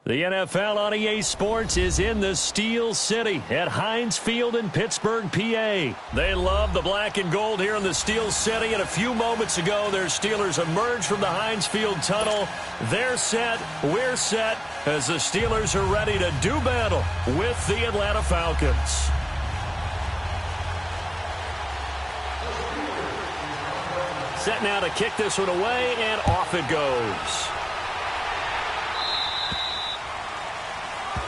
The NFL on EA Sports is in the Steel City at Heinz Field in Pittsburgh, PA. They love the black and gold here in the Steel City, and a few moments ago, their Steelers emerged from the Heinz Field tunnel. They're set, we're set, as the Steelers are ready to do battle with the Atlanta Falcons. Set now to kick this one away, and off it goes.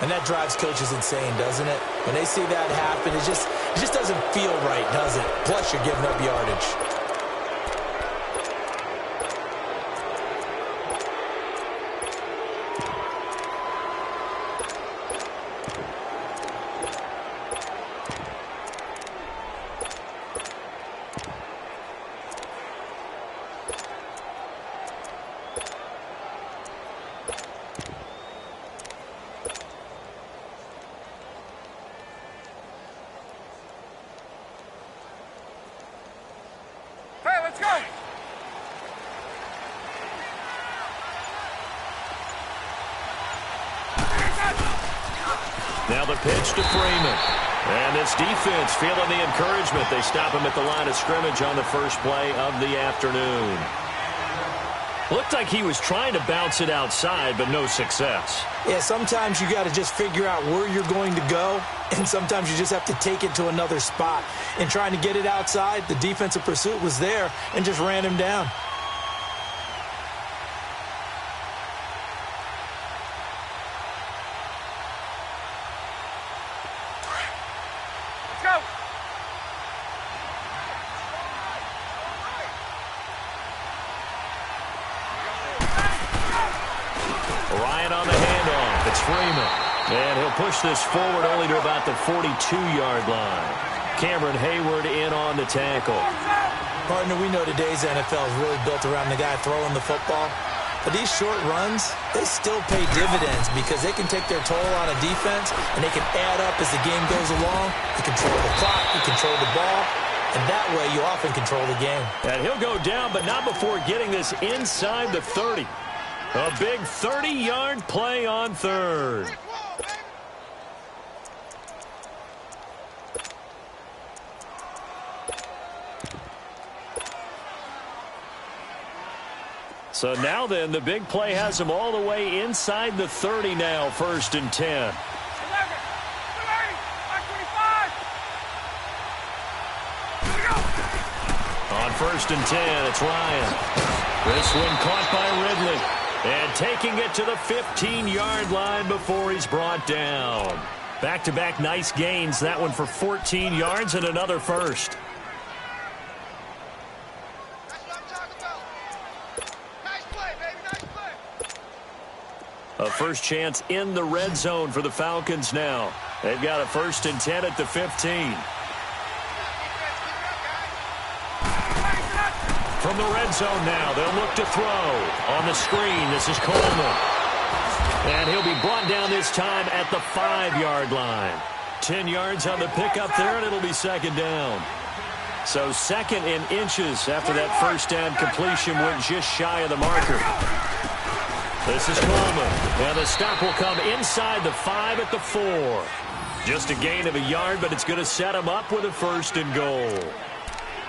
And that drives coaches insane, doesn't it? When they see that happen, it just doesn't feel right, does it? Plus, you're giving up yardage. Now the pitch to Freeman. And this defense feeling the encouragement. They stop him at the line of scrimmage on the first play of the afternoon. Looked like he was trying to bounce it outside, but no success. Yeah, sometimes you got to just figure out where you're going to go, and sometimes you just have to take it to another spot. In trying to get it outside, the defensive pursuit was there and just ran him down. And he'll push this forward only to about the 42-yard line. Cameron Hayward in on the tackle. Partner, we know today's NFL is really built around the guy throwing the football. But these short runs, they still pay dividends because they can take their toll on a defense, and they can add up as the game goes along. You control the clock, you control the ball, and that way you often control the game. And he'll go down, but not before getting this inside the 30. A big 30-yard play on third. So now then, the big play has him all the way inside the 30 now, 1st and 10. On 1st and 10, it's Ryan. This one caught by Ridley. And taking it to the 15-yard line before he's brought down. Back-to-back nice gains. That one for 14 yards and another first. A first chance in the red zone for the Falcons now. They've got a 1st and 10 at the 15. From the red zone now, they'll look to throw. On the screen, this is Coleman. And he'll be brought down this time at the 5-yard line. 10 yards on the pickup there, and it'll be 2nd down. So 2nd and inches after that first down completion went just shy of the marker. This is Coleman, and the stop will come inside the 5 at the 4. Just a gain of a yard, but it's going to set him up with a 1st and goal.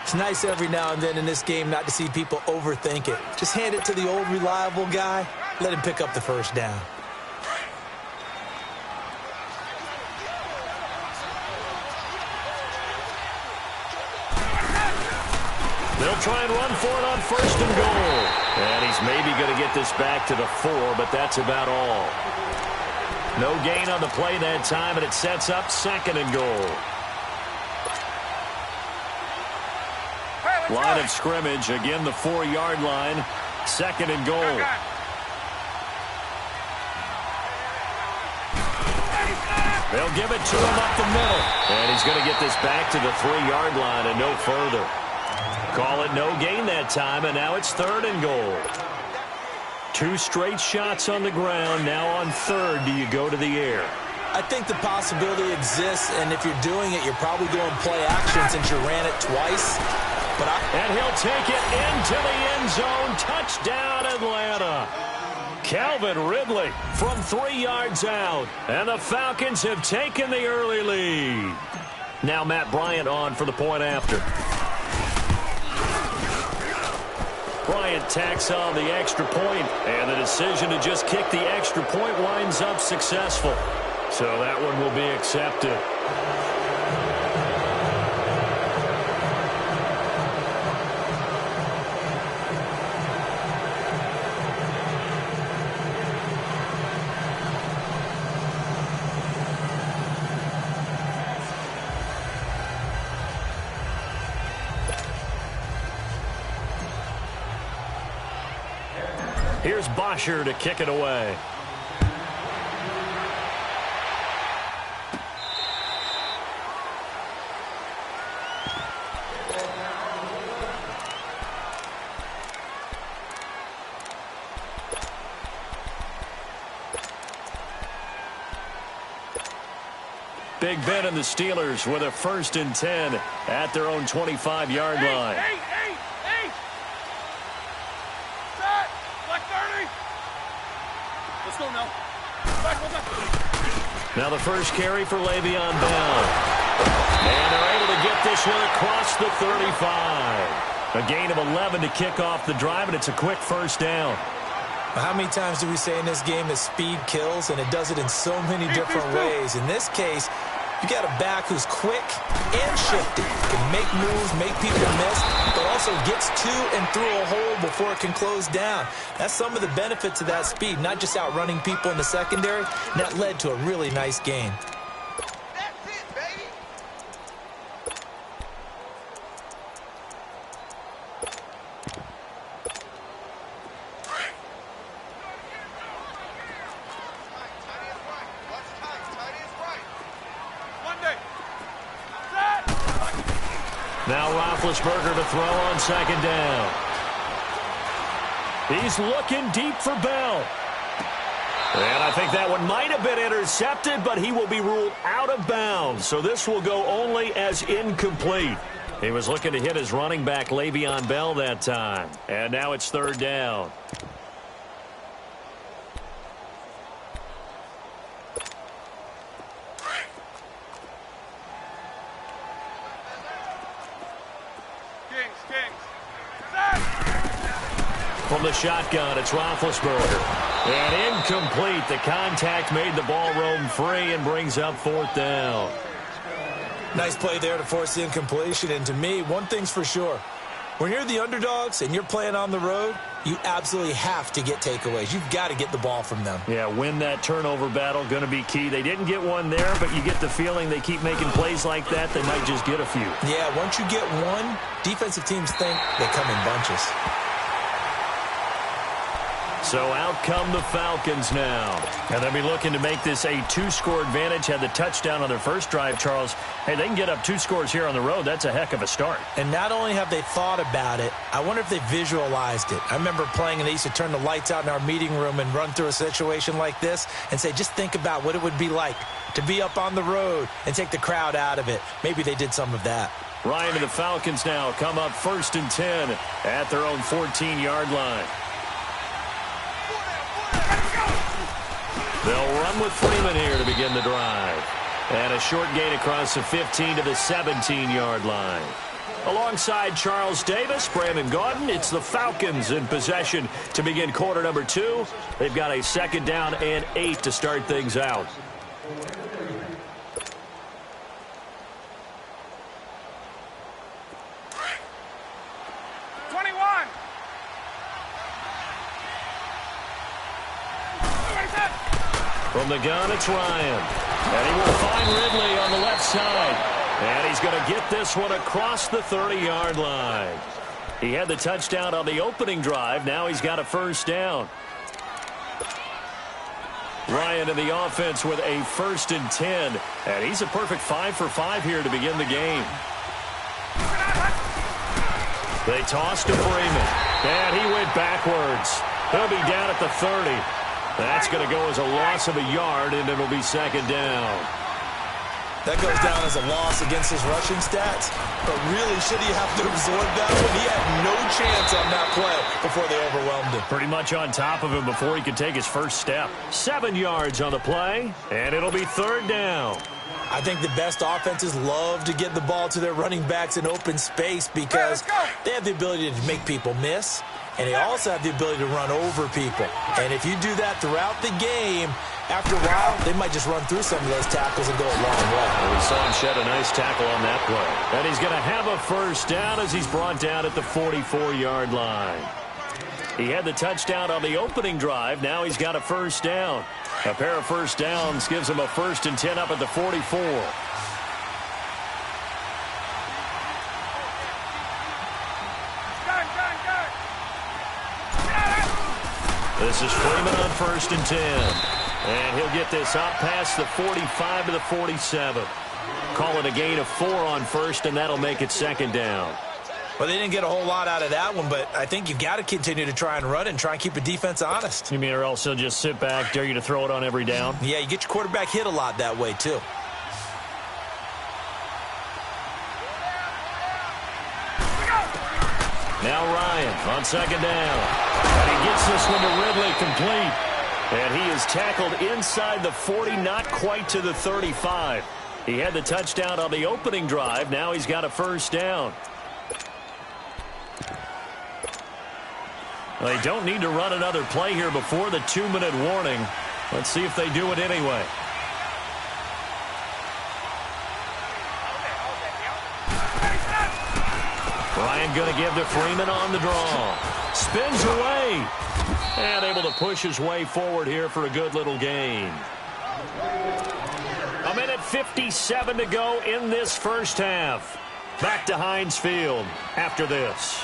It's nice every now and then in this game not to see people overthink it. Just hand it to the old reliable guy, let him pick up the 1st down. They'll try and run for it on 1st and goal. And he's maybe going to get this back to the 4, but that's about all. No gain on the play that time, and it sets up 2nd and goal. Line of scrimmage, again the 4-yard line, 2nd and goal. They'll give it to him up the middle. And he's going to get this back to the 3-yard line and no further. Call it no gain that time, and now it's 3rd and goal. 2 straight shots on the ground. Now on 3rd, do you go to the air? I think the possibility exists, and if you're doing it, you're probably going play action since you ran it twice. And he'll take it into the end zone. Touchdown, Atlanta. Calvin Ridley from 3 yards out. And the Falcons have taken the early lead. Now Matt Bryant on for the point after. Bryant tacks on the extra point, and the decision to just kick the extra point winds up successful. So that one will be accepted. Here's Bosher to kick it away. Big Ben and the Steelers with a 1st and 10 at their own 25-yard line. Now the first carry for Le'Veon Bell. And they're able to get this one across the 35. A gain of 11 to kick off the drive, and it's a quick 1st down. How many times do we say in this game that speed kills, and it does it in so many different ways? In this case, you got a back who's quick and shifty, can make moves, make people miss, but also gets to and through a hole before it can close down. That's some of the benefits of that speed, not just outrunning people in the secondary. And that led to a really nice gain. That's it, baby. Now Roethlisberger to throw on 2nd down. He's looking deep for Bell. And I think that one might have been intercepted, but he will be ruled out of bounds. So this will go only as incomplete. He was looking to hit his running back, Le'Veon Bell, that time. And now it's 3rd down. From the shotgun, it's Roethlisberger. And incomplete. The contact made the ball roam free and brings up 4th down. Nice play there to force the incompletion. And to me, one thing's for sure. When you're the underdogs and you're playing on the road, you absolutely have to get takeaways. You've got to get the ball from them. Yeah, win that turnover battle, going to be key. They didn't get one there, but you get the feeling they keep making plays like that, they might just get a few. Yeah, once you get one, defensive teams think they come in bunches. So out come the Falcons now. And they'll be looking to make this a 2-score advantage. Had the touchdown on their first drive, Charles. Hey, they can get up 2 scores here on the road. That's a heck of a start. And not only have they thought about it, I wonder if they visualized it. I remember playing and they used to turn the lights out in our meeting room and run through a situation like this and say, just think about what it would be like to be up on the road and take the crowd out of it. Maybe they did some of that. Ryan and the Falcons now come up 1st and 10 at their own 14-yard line. They'll run with Freeman here to begin the drive. And a short gain across the 15 to the 17-yard line. Alongside Charles Davis, Brandon Gaudin, it's the Falcons in possession to begin quarter number 2. They've got a 2nd down and 8 to start things out. From the gun, it's Ryan. And he will find Ridley on the left side. And he's going to get this one across the 30-yard line. He had the touchdown on the opening drive. Now he's got a 1st down. Ryan in the offense with a 1st and 10. And he's a perfect 5 for 5 here to begin the game. They tossed to Freeman. And he went backwards. He'll be down at the 30. That's going to go as a loss of a yard, and it'll be 2nd down. That goes down as a loss against his rushing stats. But really, should he have to absorb that one? He had no chance on that play before they overwhelmed him. Pretty much on top of him before he could take his first step. 7 yards on the play, and it'll be 3rd down. I think the best offenses love to get the ball to their running backs in open space because they have the ability to make people miss, and they also have the ability to run over people. And if you do that throughout the game, after a while, they might just run through some of those tackles and go a long way. And we saw him shed a nice tackle on that play. And he's going to have a first down as he's brought down at the 44-yard line. He had the touchdown on the opening drive. Now he's got a first down. A pair of first downs gives him a 1st and 10 up at the 44. This is Freeman on 1st and 10. And he'll get this out past the 45 to the 47. Call it a gain of 4 on 1st, and that'll make it 2nd down. Well, they didn't get a whole lot out of that one, but I think you've got to continue to try and run it and try and keep the defense honest. You mean or else he'll just sit back, dare you to throw it on every down? Yeah, you get your quarterback hit a lot that way, too. Now Ryan on 2nd down. And he gets this one to Ridley complete. And he is tackled inside the 40, not quite to the 35. He had the touchdown on the opening drive. Now he's got a first down. They don't need to run another play here before the 2-minute warning. Let's see if they do it anyway. Ryan going to give to Freeman on the draw. Spins away. And able to push his way forward here for a good little gain. 1:57 to go in this first half. Back to Heinz Field after this.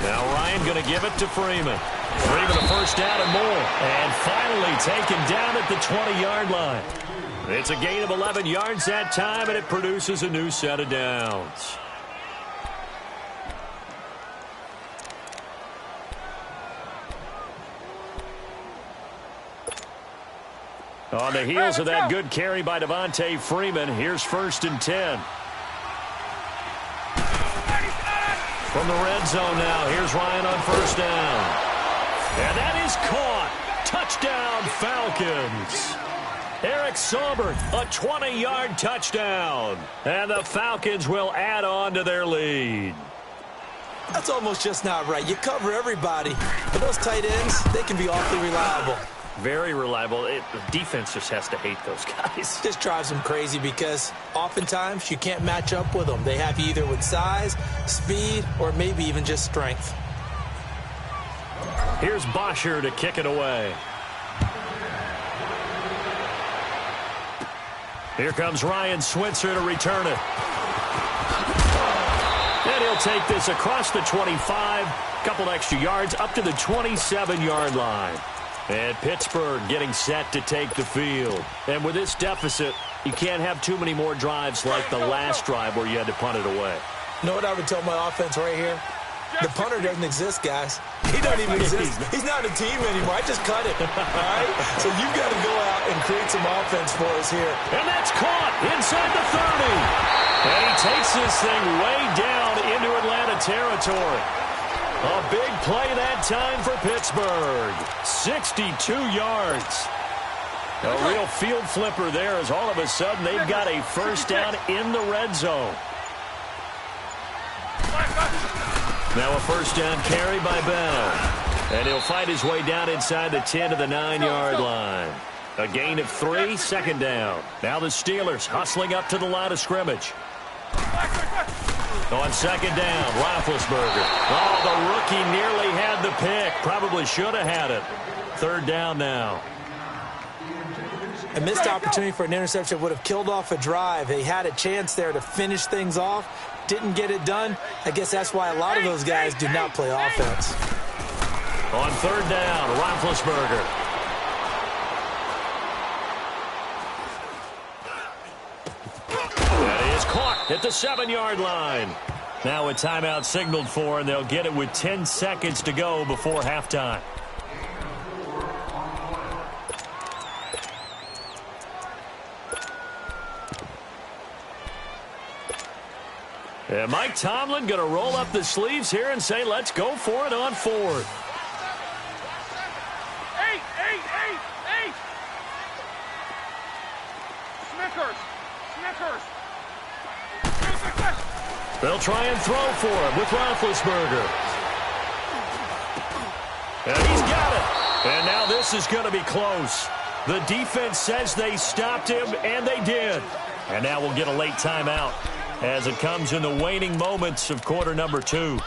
Now Ryan going to give it to Freeman. Freeman a first down and more. And finally taken down at the 20-yard line. It's a gain of 11 yards that time, and it produces a new set of downs. On the heels of that good carry by Devontae Freeman, here's 1st and 10. From the red zone now, here's Ryan on 1st down. And that is caught. Touchdown, Falcons. Eric Saubert, a 20-yard touchdown. And the Falcons will add on to their lead. That's almost just not right. You cover everybody. But those tight ends, they can be awfully reliable. Very reliable. The defense just has to hate those guys. This drives them crazy because oftentimes you can't match up with them. They have you either with size, speed, or maybe even just strength. Here's Bosher to kick it away. Here comes Ryan Switzer to return it. And he'll take this across the 25. Couple extra yards up to the 27-yard line. And Pittsburgh getting set to take the field. And with this deficit, you can't have too many more drives like the last drive where you had to punt it away. You know what I would tell my offense right here? The punter doesn't exist, guys. He doesn't even exist. He's not a team anymore. I just cut it. All right? So you've got to go out and create some offense for us here. And that's caught inside the 30. And he takes this thing way down into Atlanta territory. A big play that time for Pittsburgh. 62 yards. A real field flipper there as all of a sudden they've got a first down in the red zone. Now a first down carry by Bell. And he'll fight his way down inside the 10 to the 9-yard line. A gain of 3, 2nd down. Now the Steelers hustling up to the line of scrimmage. On 2nd down, Roethlisberger. Oh, the rookie nearly had the pick. Probably should have had it. 3rd down now. A missed opportunity for an interception would have killed off a drive. They had a chance there to finish things off. Didn't get it done. I guess that's why a lot of those guys do not play offense. On 3rd down, Roethlisberger. That is caught at the 7-yard line. Now a timeout signaled for, and they'll get it with 10 seconds to go before halftime. And Mike Tomlin going to roll up the sleeves here and say, let's go for it on fourth. Eight. Snickers. They'll try and throw for him with Roethlisberger. And he's got it. And now this is going to be close. The defense says they stopped him, and they did. And now we'll get a late timeout as it comes in the waning moments of quarter number 2.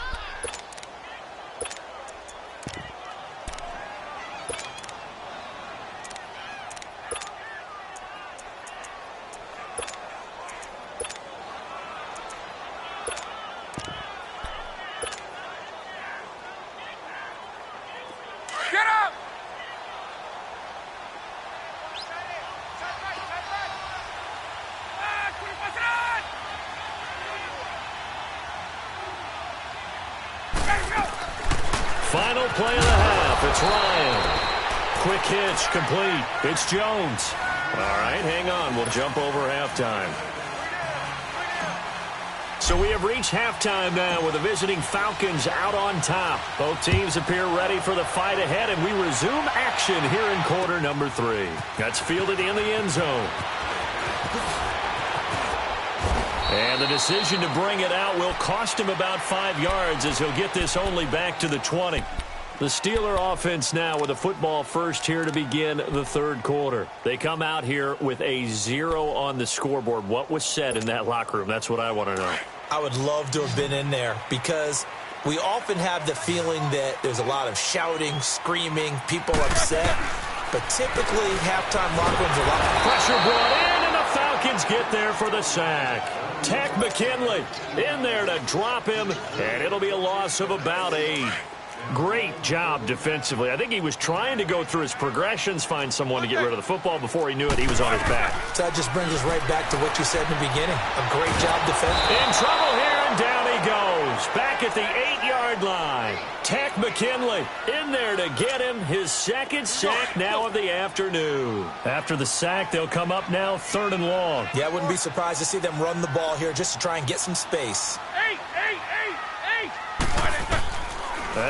Final play of the half. It's Ryan. Quick hitch, complete. It's Jones. All right, hang on. We'll jump over halftime. So we have reached halftime now with the visiting Falcons out on top. Both teams appear ready for the fight ahead, and we resume action here in quarter number 3. That's fielded in the end zone. And the decision to bring it out will cost him about 5 yards as he'll get this only back to the 20. The Steeler offense now with a football first here to begin the third quarter. They come out here with a 0 on the scoreboard. What was said in that locker room? That's what I want to know. I would love to have been in there because we often have the feeling that there's a lot of shouting, screaming, people upset. But typically, halftime locker rooms are a lot of pressure brought in, and the Falcons get there for the sack. Takk McKinley in there to drop him, and it'll be a loss of about 8. Great job defensively. I think he was trying to go through his progressions, find someone to get rid of the football. Before he knew it, he was on his back. So that just brings us right back to what you said in the beginning. A great job defensively. In trouble here, and down he goes. Back at the 8-yard line. Takk McKinley in there to get him his second sack now of the afternoon. After the sack, they'll come up now 3rd and long. Yeah, I wouldn't be surprised to see them run the ball here just to try and get some space.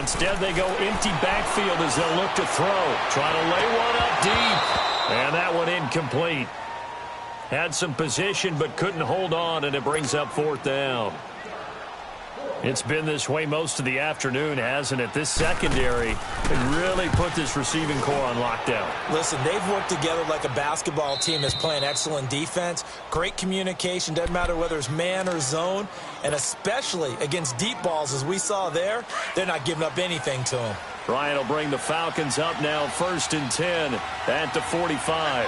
Instead, they go empty backfield as they'll look to throw. Try to lay one up deep. And that one incomplete. Had some position but couldn't hold on, and it brings up 4th down. It's been this way most of the afternoon, hasn't it? This secondary can really put this receiving core on lockdown. Listen, they've worked together like a basketball team that's playing excellent defense. Great communication, doesn't matter whether it's man or zone. And especially against deep balls, as we saw there, they're not giving up anything to them. Ryan will bring the Falcons up now 1st and 10 at the 45.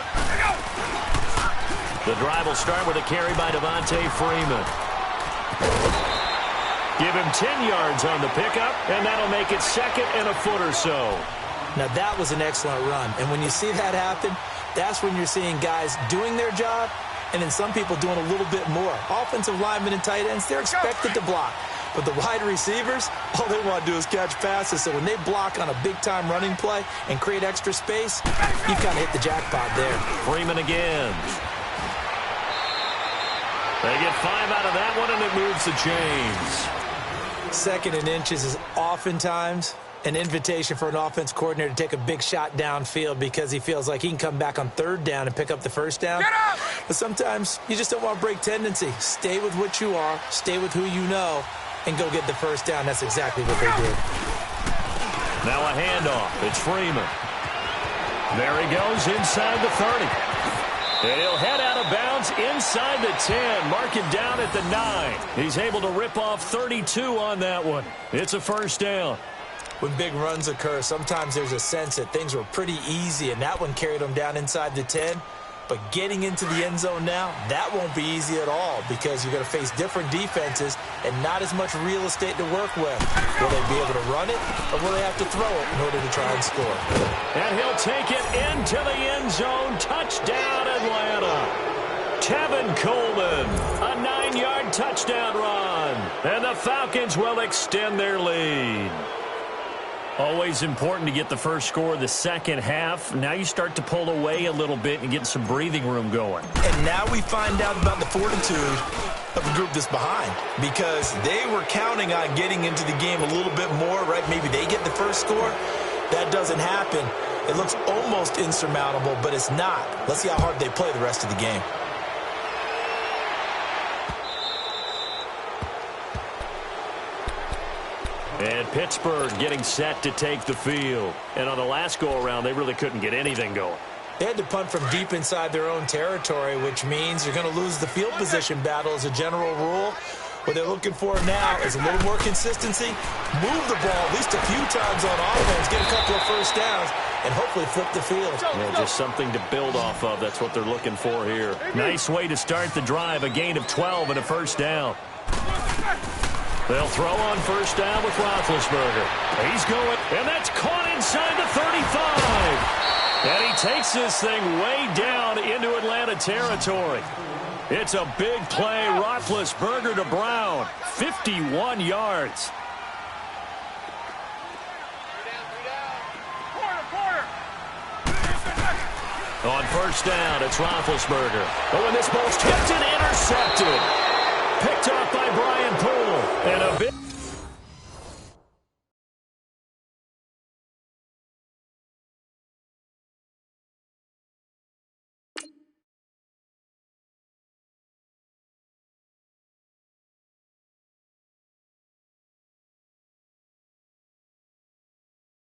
The drive will start with a carry by Devontae Freeman. Give him 10 yards on the pickup, and that'll make it 2nd and a foot or so. Now, that was an excellent run. And when you see that happen, that's when you're seeing guys doing their job and then some people doing a little bit more. Offensive linemen and tight ends, they're expected to block. But the wide receivers, all they want to do is catch passes. So when they block on a big-time running play and create extra space, you kind of hit the jackpot there. Freeman again. They get 5 out of that one, and it moves the chains. 2nd and inches is oftentimes an invitation for an offense coordinator to take a big shot downfield because he feels like he can come back on 3rd down and pick up the 1st down. But sometimes you just don't want to break tendency. Stay with what you are, stay with who you know, and go get the 1st down. That's exactly what they did. Now a handoff. It's Freeman. There he goes inside the 30. And he'll head out of bounds inside the 10. Mark him down at the 9. He's able to rip off 32 on that one. It's a 1st down. When big runs occur, sometimes there's a sense that things were pretty easy, and that one carried him down inside the 10. But getting into the end zone now, that won't be easy at all because you're going to face different defenses and not as much real estate to work with. Will they be able to run it, or will they have to throw it in order to try and score? And he'll take it into the end zone. Touchdown, Atlanta. Tevin Coleman, a 9-yard touchdown run. And the Falcons will extend their lead. Always important to get the first score of the second half. Now you start to pull away a little bit and get some breathing room going. And now we find out about the fortitude of the group that's behind, because they were counting on getting into the game a little bit more, right? Maybe they get the first score. That doesn't happen. It looks almost insurmountable, but it's not. Let's see how hard they play the rest of the game. And Pittsburgh getting set to take the field. And on the last go-around, they really couldn't get anything going. They had to punt from deep inside their own territory, which means you're going to lose the field position battle as a general rule. What they're looking for now is a little more consistency, move the ball at least a few times on offense, get a couple of first downs, and hopefully flip the field. Yeah, just something to build off of. That's what they're looking for here. Nice way to start the drive, a gain of 12 and a first down. They'll throw on first down with Roethlisberger. He's going, and that's caught inside the 35. And he takes this thing way down into Atlanta territory. It's a big play. Roethlisberger to Brown. 51 yards. On first down, it's Roethlisberger. Oh, and this ball's tipped and intercepted. Picked off by Brian Poole. And a big